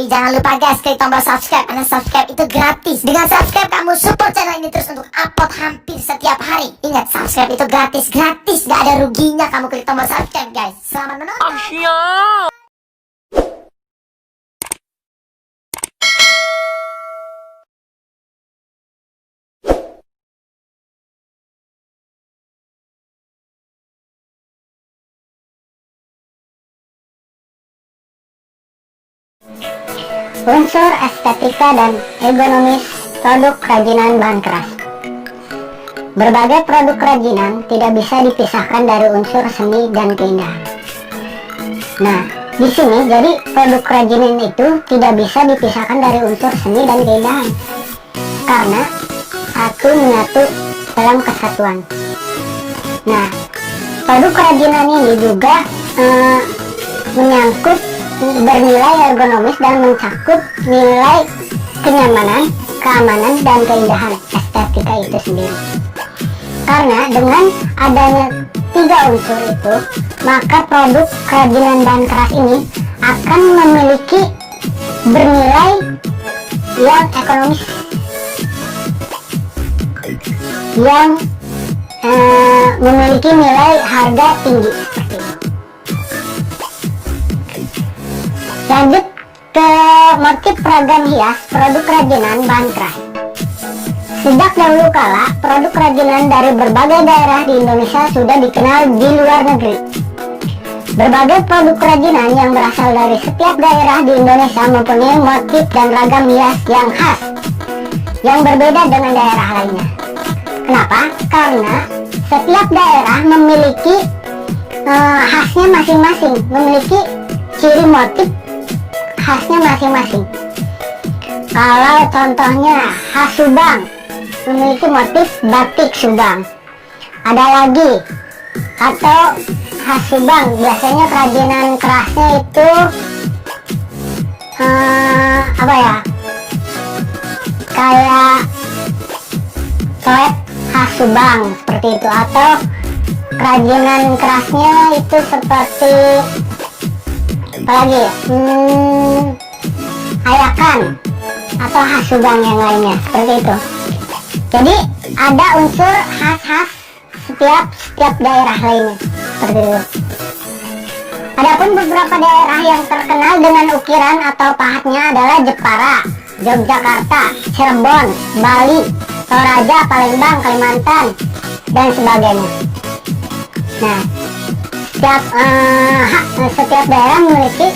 Tapi jangan lupa guys, klik tombol subscribe, karena subscribe itu gratis. Dengan subscribe kamu support channel ini terus untuk upload hampir setiap hari. Ingat, subscribe itu gratis, gak ada ruginya kamu klik tombol subscribe guys. Selamat menonton. Unsur estetika dan ergonomis produk kerajinan bahan keras. Berbagai produk kerajinan tidak bisa dipisahkan dari unsur seni dan keindahan. Nah, di sini jadi produk kerajinan itu tidak bisa dipisahkan dari unsur seni dan keindahan, karena satu menyatu dalam kesatuan. Nah, produk kerajinan ini juga menyangkut bernilai ergonomis dan mencakup nilai kenyamanan, keamanan, dan keindahan estetika itu sendiri. Karena dengan adanya tiga unsur itu, maka produk kerajinan bahan keras ini akan memiliki bernilai yang ekonomis, yang memiliki nilai harga tinggi seperti itu. Lanjut ke motif ragam hias produk kerajinan bahan keras. Sejak dahulu kala, produk kerajinan dari berbagai daerah di Indonesia sudah dikenal di luar negeri. Berbagai produk kerajinan yang berasal dari setiap daerah di Indonesia mempunyai motif dan ragam hias yang khas, yang berbeda dengan daerah lainnya. Kenapa? Karena setiap daerah memiliki khasnya masing-masing, memiliki ciri motif khasnya masing-masing. Kalau contohnya khas Subang memiliki motif batik Subang. Ada lagi, atau khas Subang biasanya kerajinan kerasnya itu kayak toet khas Subang seperti itu, atau kerajinan kerasnya itu seperti apalagi ayakan atau khas Subang yang lainnya seperti itu. Jadi ada unsur khas-khas setiap daerah lainnya seperti itu. Adapun beberapa daerah yang terkenal dengan ukiran atau pahatnya adalah Jepara, Yogyakarta, Cirebon, Bali, Toraja, Palembang, Kalimantan, dan sebagainya. Nah, setiap daerah memiliki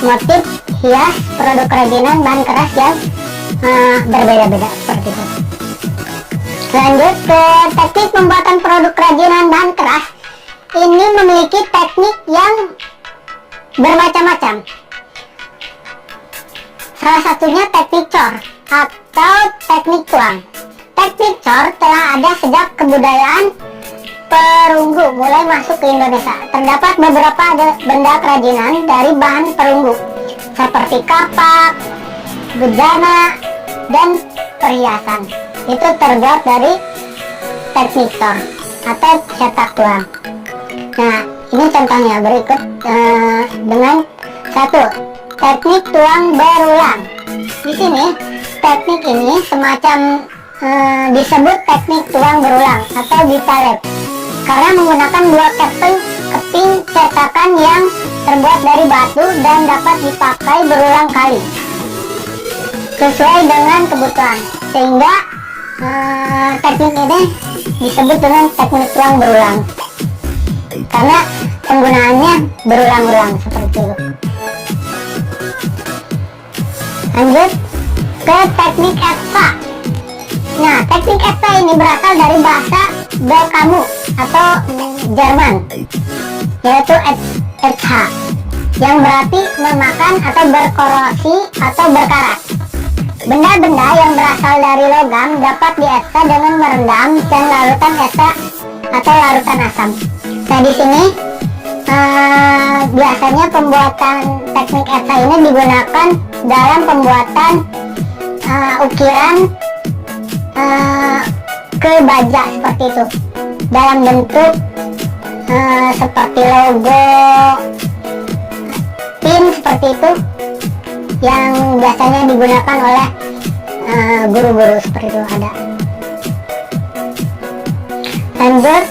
motif hias produk kerajinan bahan keras yang berbeda-beda seperti itu. Lanjut ke teknik pembuatan produk kerajinan bahan keras. Ini memiliki teknik yang bermacam-macam. Salah satunya teknik cor atau teknik tuang. Teknik cor telah ada sejak kebudayaan perunggu mulai masuk ke Indonesia. Terdapat beberapa benda kerajinan dari bahan perunggu seperti kapak, bejana, dan perhiasan. Itu terbuat dari teknik cor atau cetak tuang. Nah, ini contohnya berikut dengan satu, teknik tuang berulang. Di sini teknik ini semacam disebut teknik tuang berulang atau bitalep, karena menggunakan dua keping cetakan yang terbuat dari batu dan dapat dipakai berulang kali sesuai dengan kebutuhan, sehingga teknik ini disebut dengan teknik tuang berulang karena penggunaannya berulang-ulang seperti itu. Lanjut ke teknik Eva. Nah, teknik Eva ini berasal dari bahasa Belkamu atau Jerman, yaitu ETH, yang berarti memakan atau berkorosi atau berkarat. Benda-benda yang berasal dari logam dapat dieksa dengan merendam dan larutan esa atau larutan asam. Nah, di sini biasanya pembuatan teknik esa ini digunakan dalam pembuatan ukiran ke baja seperti itu, dalam bentuk seperti logo, pin seperti itu, yang biasanya digunakan oleh guru-guru seperti itu ada. Lanjut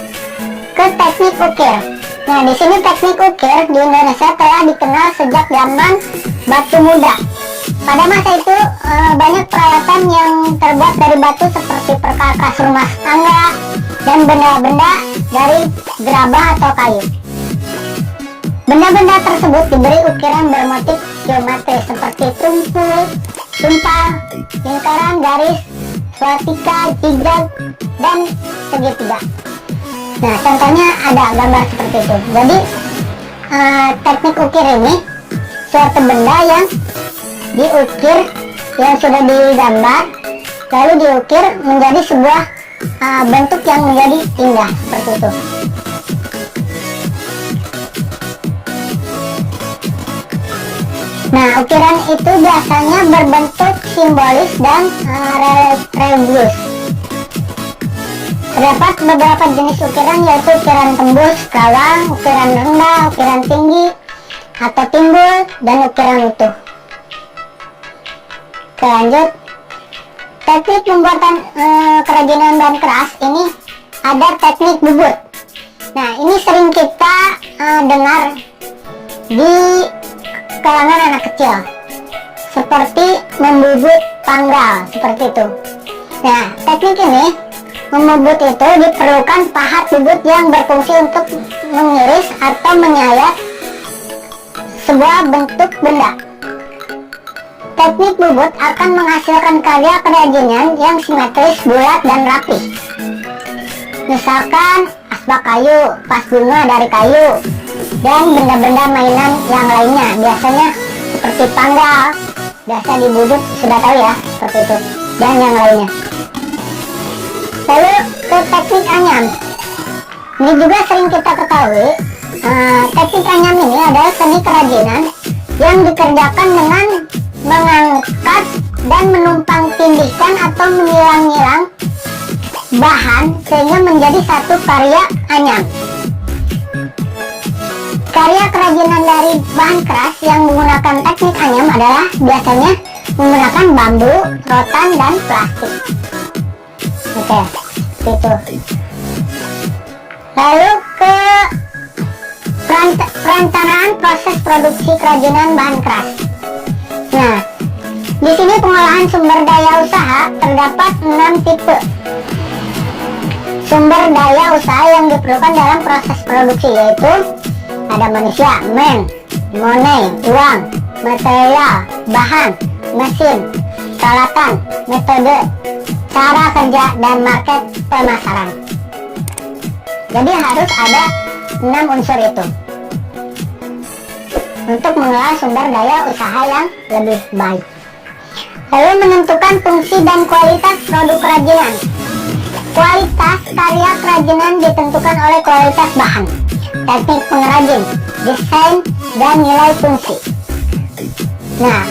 ke teknik ukir. Nah, di sini teknik ukir di Indonesia telah dikenal sejak zaman batu muda. Pada masa itu banyak peralatan yang terbuat dari batu seperti perkakas rumah tangga dan benda-benda dari gerabah atau kayu. Benda-benda tersebut diberi ukiran bermotif geometris seperti tumpul, tumpal, lingkaran, garis, swastika, zigzag, dan segitiga. Nah, contohnya ada gambar seperti itu. Jadi teknik ukir ini suatu benda yang diukir, yang sudah digambar lalu diukir menjadi sebuah bentuk yang menjadi indah seperti itu. Nah, ukiran itu biasanya berbentuk simbolis dan religius. Terdapat beberapa jenis ukiran, yaitu ukiran tembus, kawang, ukiran rendah, ukiran tinggi atau timbul, dan ukiran utuh. Oke, lanjut. Teknik pembuatan kerajinan bahan keras ini ada teknik bubut. Nah, ini sering kita dengar di kalangan anak kecil, seperti membubut panggal, seperti itu. Nah, teknik ini membubut itu diperlukan pahat bubut yang berfungsi untuk mengiris atau menyayat sebuah bentuk benda. Teknik bubut akan menghasilkan karya kerajinan yang simetris, bulat, dan rapi. Misalkan asbak kayu, vas bunga dari kayu, dan benda-benda mainan yang lainnya. Biasanya seperti panggal, biasa dibubut, sudah tahu ya, seperti itu, dan yang lainnya. Lalu ke teknik anyam. Ini juga sering kita ketahui. Teknik anyam ini adalah seni kerajinan yang dikerjakan dengan mengangkat dan menumpang tindihkan atau menyilang-nyilang bahan sehingga menjadi satu karya anyam. Karya kerajinan dari bahan keras yang menggunakan teknik anyam adalah biasanya menggunakan bambu, rotan, dan plastik. Oke, itu. Lalu ke perencanaan proses produksi kerajinan bahan keras. Nah, di sini pengolahan sumber daya usaha terdapat 6 tipe. Sumber daya usaha yang diperlukan dalam proses produksi yaitu ada manusia, men, money, uang, material, bahan, mesin, peralatan, metode, cara kerja, dan market pemasaran. Jadi harus ada 6 unsur itu untuk mengelola sumber daya usaha yang lebih baik. Lalu menentukan fungsi dan kualitas produk kerajinan. Kualitas karya kerajinan ditentukan oleh kualitas bahan, teknik pengrajin, desain, dan nilai fungsi. Nah,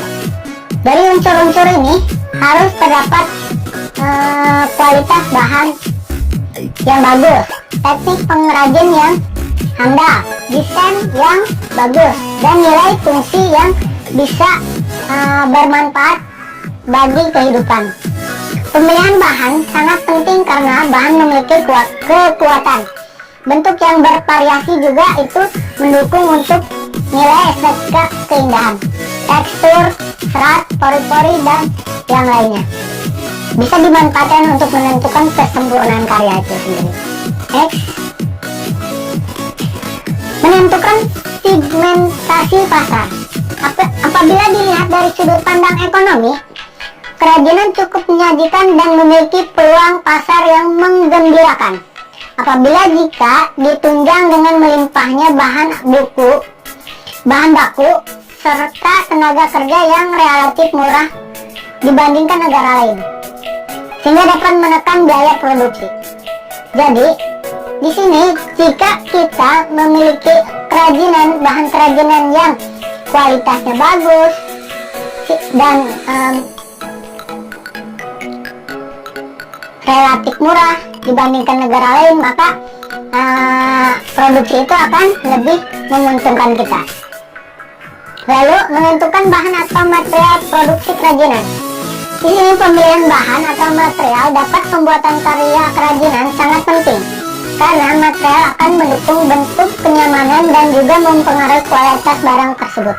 dari unsur-unsur ini harus terdapat kualitas bahan yang bagus, teknik pengrajin yang handal, desain yang bagus, dan nilai fungsi yang bisa bermanfaat bagi kehidupan. Pemilihan bahan sangat penting karena bahan memiliki kekuatan. Bentuk yang bervariasi juga itu mendukung untuk nilai estetika keindahan, tekstur, serat, pori-pori, dan yang lainnya. Bisa dimanfaatkan untuk menentukan kesempurnaan karya itu sendiri. Next. Menentukan segmentasi pasar. Apabila dilihat dari sudut pandang ekonomi, kerajinan cukup menyajikan dan memiliki peluang pasar yang menggembirakan. Apabila jika ditunjang dengan melimpahnya bahan baku, serta tenaga kerja yang relatif murah dibandingkan negara lain, sehingga dapat menekan biaya produksi. Jadi, di sini jika kita memiliki bahan kerajinan yang kualitasnya bagus dan relatif murah dibandingkan negara lain, maka produksi itu akan lebih menguntungkan kita. Lalu menentukan bahan atau material produksi kerajinan. Di sini pemilihan bahan atau material dapat pembuatan karya kerajinan sangat penting, karena material akan mendukung bentuk, kenyamanan, dan juga mempengaruhi kualitas barang tersebut.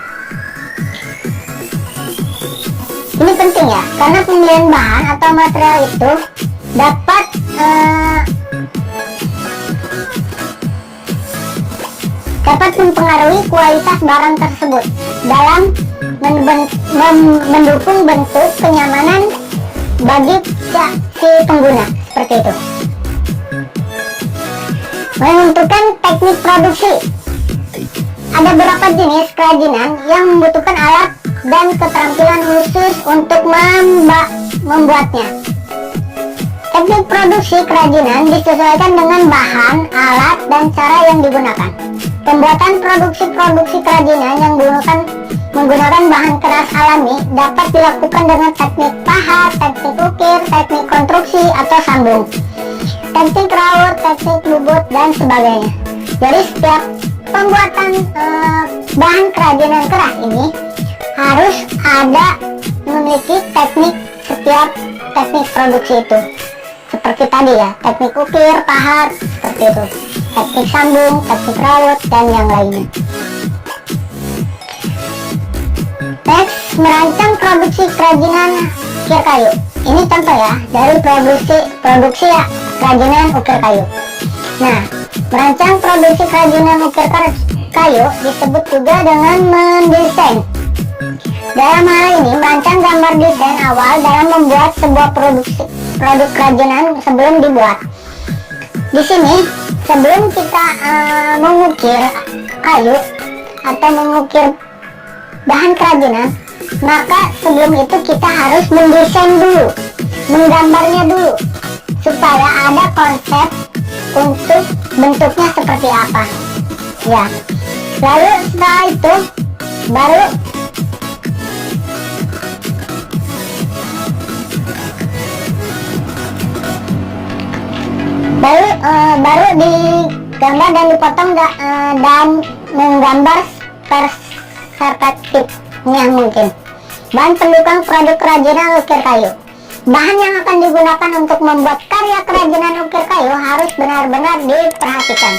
Ini penting ya, karena pemilihan bahan atau material itu dapat mempengaruhi kualitas barang tersebut dalam mendukung bentuk, kenyamanan bagi si pengguna, seperti itu. Menentukan teknik produksi. Ada beberapa jenis kerajinan yang membutuhkan alat dan keterampilan khusus untuk membuatnya. Teknik produksi kerajinan disesuaikan dengan bahan, alat, dan cara yang digunakan. Pembuatan produksi kerajinan yang menggunakan bahan keras alami dapat dilakukan dengan teknik pahat, teknik ukir, teknik konstruksi atau sambung, teknik raut, teknik bubut, dan sebagainya. Jadi setiap pembuatan bahan kerajinan keras ini harus ada memiliki setiap teknik produksi itu. Seperti tadi ya, teknik ukir, pahat, seperti itu. Teknik sambung, teknik raut, dan yang lainnya. Next, merancang produksi kerajinan ukir kayu. Ini contoh ya, dari produksi ya, kerajinan ukir kayu. Nah, merancang produksi kerajinan ukir kayu disebut juga dengan mendesain. Dalam hal ini, merancang gambar desain awal dalam membuat sebuah produk kerajinan sebelum dibuat. Di sini, sebelum kita mengukir kayu atau mengukir bahan kerajinan, maka sebelum itu kita harus mendesain dulu, menggambarnya dulu, supaya ada konsep untuk bentuknya seperti apa. Ya, lalu setelah itu baru digambar dan dipotong dan menggambar perspektifnya mungkin. Bahan pendukung produk kerajinan ukir kayu. Bahan yang akan digunakan untuk membuat karya kerajinan ukir kayu harus benar-benar diperhatikan,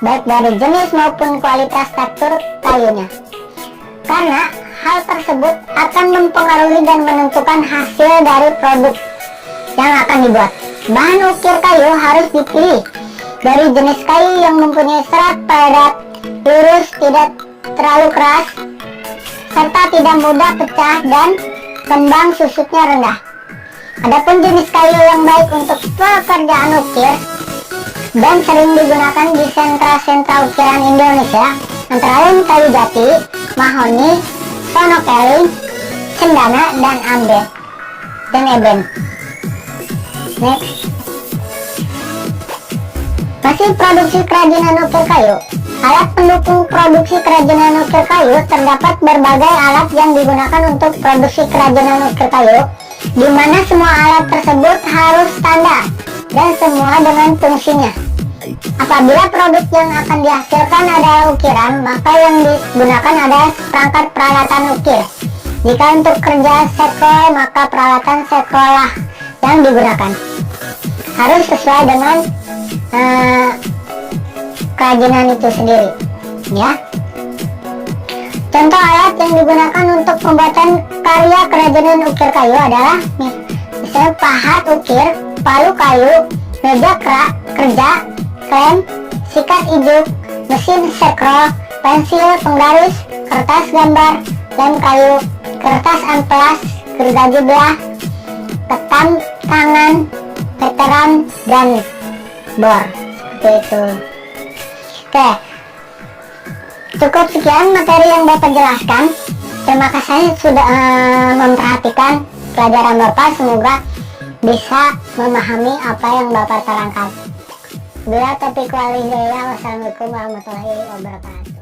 baik dari jenis maupun kualitas tekstur kayunya, karena hal tersebut akan mempengaruhi dan menentukan hasil dari produk yang akan dibuat. Bahan ukir kayu harus dipilih dari jenis kayu yang mempunyai serat padat, lurus, tidak terlalu keras, serta tidak mudah pecah dan kembang susutnya rendah. Adapun jenis kayu yang baik untuk pekerjaan ukir dan sering digunakan di sentra-sentra ukiran Indonesia antara lain kayu jati, mahoni, sonokeling, cendana, dan amber, dan eben. Next, masih produksi kerajinan ukir kayu. Alat pendukung produksi kerajinan ukir kayu. Terdapat berbagai alat yang digunakan untuk produksi kerajinan ukir kayu, di mana semua alat tersebut harus standar dan semua dengan fungsinya. Apabila produk yang akan dihasilkan adalah ukiran, maka yang digunakan adalah perangkat peralatan ukir. Jika untuk kerja sekol, maka peralatan sekolah yang digunakan harus sesuai dengan kerajinan itu sendiri, ya. Contoh alat yang digunakan untuk pembuatan karya kerajinan ukir kayu adalah misalnya pahat ukir, palu kayu, meja kerja, klem, sikat ijuk, mesin sekro, pensil penggaris, kertas gambar, lem kayu, kertas amplas, gergaji belah, ketam tangan, veteran, dan bor. Seperti itu. Oke, cukup sekian materi yang Bapak jelaskan. Terima kasih sudah memperhatikan pelajaran Bapak. Semoga bisa memahami apa yang Bapak terangkan. Bila taufiq wal hidayah. Wassalamualaikum warahmatullahi wabarakatuh.